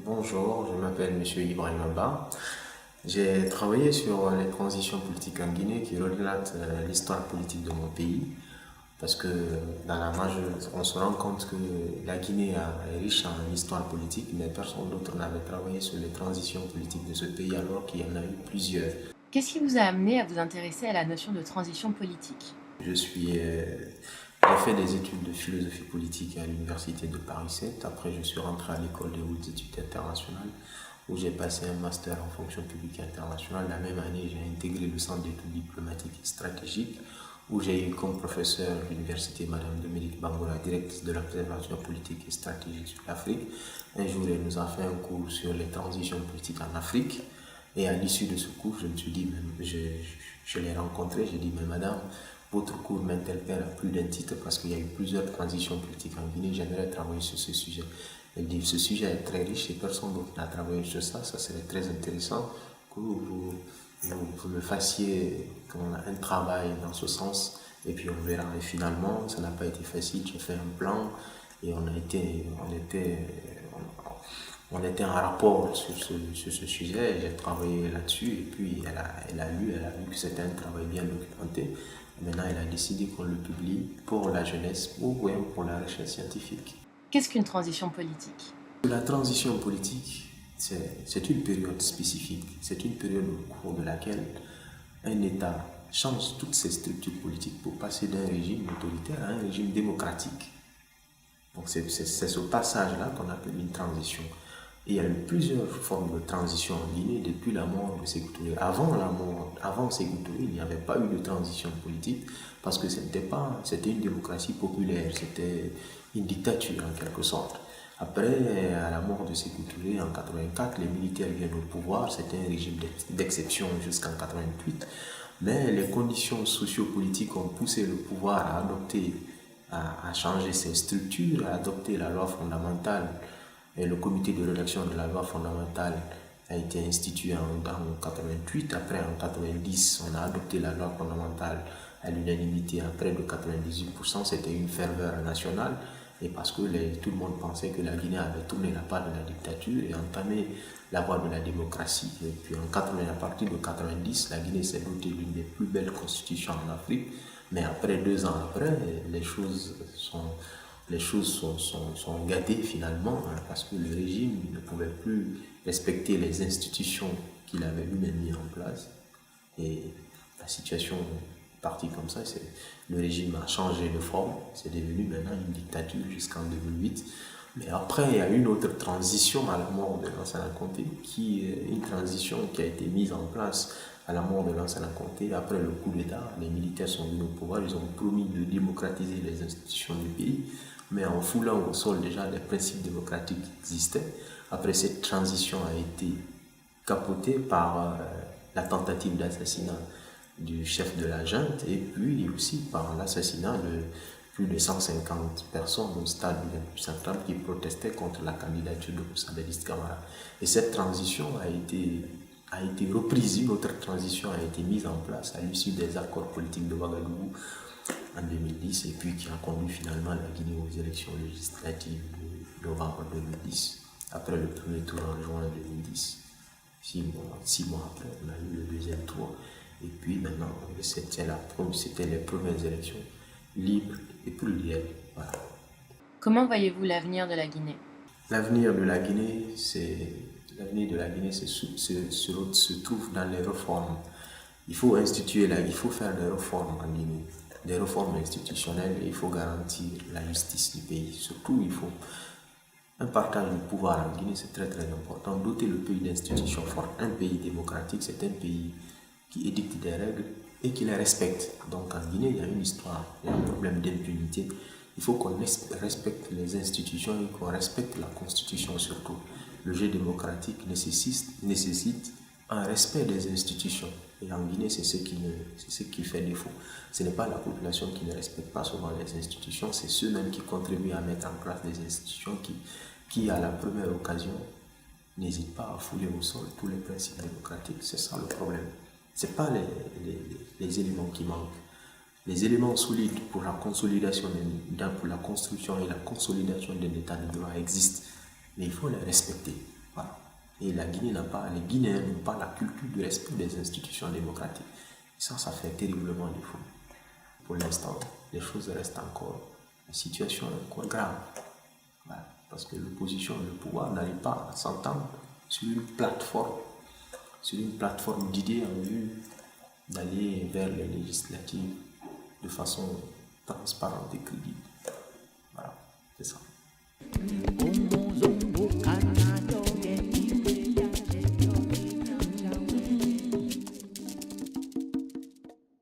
Bonjour, je m'appelle M. Ibrahim Abba. J'ai travaillé sur les transitions politiques en Guinée qui relatent l'histoire politique de mon pays. Parce que dans la majeure, on se rend compte que la Guinée est riche en histoire politique, mais personne d'autre n'avait travaillé sur les transitions politiques de ce pays alors qu'il y en a eu plusieurs. Qu'est-ce qui vous a amené à vous intéresser à la notion de transition politique? J'ai fait des études de philosophie politique à l'université de Paris 7. Après, je suis rentré à l'école des hautes études internationales où j'ai passé un master en fonction publique internationale. La même année, j'ai intégré le centre d'études diplomatiques et stratégiques où j'ai eu comme professeur à l'université Madame Dominique Bangoura, directrice de l'observation politique et stratégique sur l'Afrique. Un jour, elle nous a fait un cours sur les transitions politiques en Afrique. Et à l'issue de ce cours, je me suis dit, je l'ai rencontré, j'ai dit, mais madame, votre cours m'interpelle à plus d'un titre parce qu'il y a eu plusieurs transitions politiques en Guinée, j'aimerais travailler sur ce sujet. Elle dit, ce sujet est très riche et personne d'autre n'a travaillé sur ça, ça serait très intéressant que vous me fassiez un travail dans ce sens et puis on verra. Et finalement, ça n'a pas été facile, j'ai fait un plan et on était en rapport sur ce sujet, j'ai travaillé là-dessus et puis elle a vu que c'était un travail bien documenté. Maintenant, elle a décidé qu'on le publie pour la jeunesse ou même pour la recherche scientifique. Qu'est-ce qu'une transition politique? La transition politique, c'est une période spécifique, c'est une période au cours de laquelle un État change toutes ses structures politiques pour passer d'un régime autoritaire à un régime démocratique. Donc c'est ce passage-là qu'on appelle une transition. Et il y a eu plusieurs formes de transition en Guinée depuis la mort de Sékou Touré. Avant Sékou Touré, il n'y avait pas eu de transition politique parce que c'était une démocratie populaire, c'était une dictature en quelque sorte. Après, à la mort de Sékou Touré en 84, les militaires viennent au pouvoir, c'était un régime d'exception jusqu'en 88. Mais les conditions sociopolitiques ont poussé le pouvoir à changer ses structures, à adopter la loi fondamentale. Et le comité de rédaction de la loi fondamentale a été institué en 88. Après, en 90, on a adopté la loi fondamentale à l'unanimité à près de 98%. C'était une ferveur nationale. Et parce que tout le monde pensait que la Guinée avait tourné la part de la dictature et entamé la voie de la démocratie. Et puis à partir de 90, la Guinée s'est dotée d'une des plus belles constitutions en Afrique. Mais après, 2 ans après, les choses sont gâtées finalement parce que le régime ne pouvait plus respecter les institutions qu'il avait lui-même mis en place. Et la situation est partie comme ça. Le régime a changé de forme. C'est devenu maintenant une dictature jusqu'en 2008. Mais après, il y a une autre transition à la mort de Lansana Conté, qui est une transition qui a été mise en place à la mort de Lansana Conté. Après le coup d'État, les militaires sont venus au pouvoir, ils ont promis de démocratiser les institutions du pays, mais en foulant au sol déjà les principes démocratiques qui existaient. Après, cette transition a été capotée par la tentative d'assassinat du chef de la junte et puis aussi par l'assassinat de plus de 150 personnes au stade central qui protestaient contre la candidature de Moussa Dadis Camara. Et cette transition a été reprise, une autre transition a été mise en place à l'issue des accords politiques de Ouagadougou en 2010 et puis qui a conduit finalement la Guinée aux élections législatives de novembre 2010. Après le premier tour en juin 2010, 6 mois après, on a eu le deuxième tour. Et puis maintenant, c'était les premières élections libres et plurielles. Voilà. Comment voyez-vous l'avenir de la Guinée? L'avenir de la Guinée, se trouve dans les réformes. Il faut faire des réformes en Guinée, des réformes institutionnelles et il faut garantir la justice du pays. Surtout, il faut un partage du pouvoir en Guinée, c'est très très important. Doter le pays d'institutions fortes. Un pays démocratique, c'est un pays qui édicte des règles et qui les respecte. Donc en Guinée, il y a une histoire, il y a un problème d'impunité. Il faut qu'on respecte les institutions et qu'on respecte la Constitution surtout. Le jeu démocratique nécessite un respect des institutions. Et en Guinée, c'est ce qui fait défaut. Ce n'est pas la population qui ne respecte pas souvent les institutions, c'est ceux-mêmes qui contribuent à mettre en place des institutions qui à la première occasion, n'hésitent pas à fouler au sol tous les principes démocratiques. C'est ça le problème. Ce n'est pas les éléments qui manquent. les éléments solides pour la consolidation, pour la construction et la consolidation d'un état de droit existent, mais il faut les respecter. Voilà. Et les Guinéens n'ont pas la culture du respect des institutions démocratiques. Ça fait terriblement défaut. Pour l'instant, les choses restent encore, la situation est encore grave. Voilà. Parce que l'opposition et le pouvoir n'arrivent pas à s'entendre sur une plateforme d'idées en vue d'aller vers les législatives de façon transparente et crédible. Voilà, c'est ça.